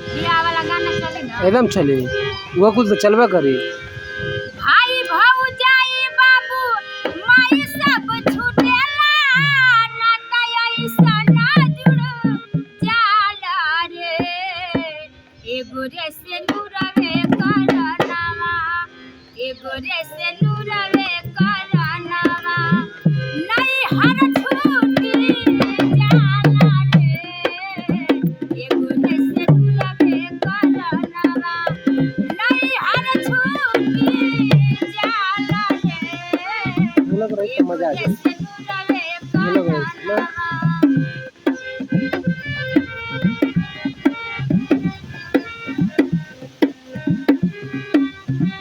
बियाह वाला गाना चले ना एकदम चली वो कुछ तो चलबे करी। भाई भौजाई बाबू माई सब छूटेला नाता ऐसा ना जुड़ जाला रे एगो रे से नूरवे करनावा एगो रे से नूरवे करनावा नहीं हर छूटी जाला रे एगो रे से नूरवे करनावा नहीं हर छूटी जाला रे लग रही तो मजा आ एगो रे जाए। से नूरवे लग रही ना करनावा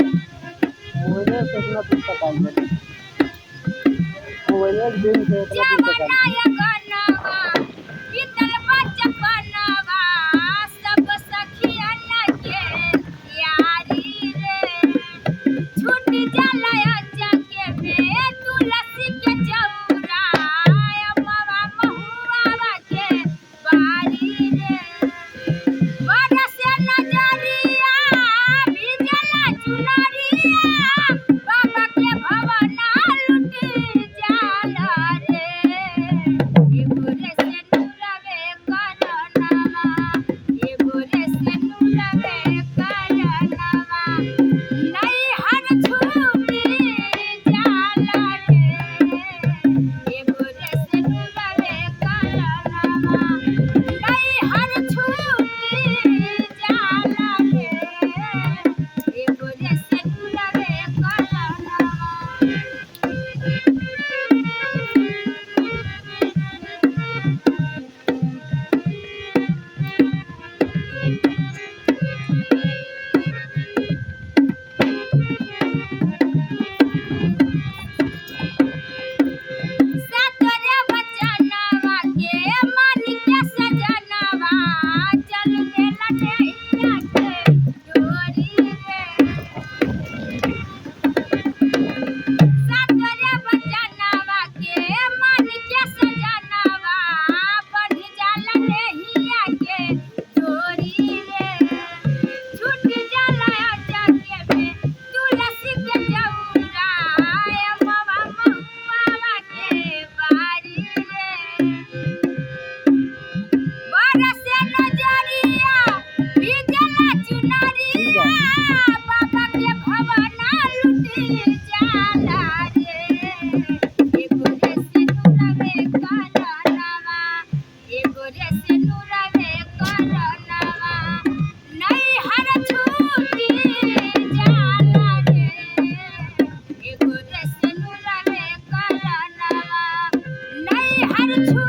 मोबाइल से इतना दूर तक काम कर मोबाइल एक दिन से इतना दूर तक काम जवनाया गनवा बीतल बचपनवा सब सखियन के यारी रे छूट जाला अचके में तुलसी के चौरा अमवा महुआ के बारी रे बरसे नजरिया भिजला चुनरिया बाबा के भवना लुट जाला रे एगो रे से नूरवे करनावा एगो रे से नूरवे करनावा नहीं हर छूटी जाला रे एगो रे से नूरवे करनावा नहीं हर छूटी जाला रे एगो रे से नूरवे करनावा सतरे बचनवा के मानी के सजनवा चल गेला नैया के डोरी रे सतरे बचनवा के मानी के सजनवा बढ़ जाला नैया के डोरी रे छूट जाला अचके में तुलसी के चौरा अमवा महुआ के बारी रे बरसे नजरिया भिजला चुनरिया बाबा के भवना लुट जाला रे एगो रे से नूरवे करनावा एगो रे से नूरवे करनावा नहीं हर छूटी जाला रे एगो रे से नूरवे करनावा नहीं हर छूटी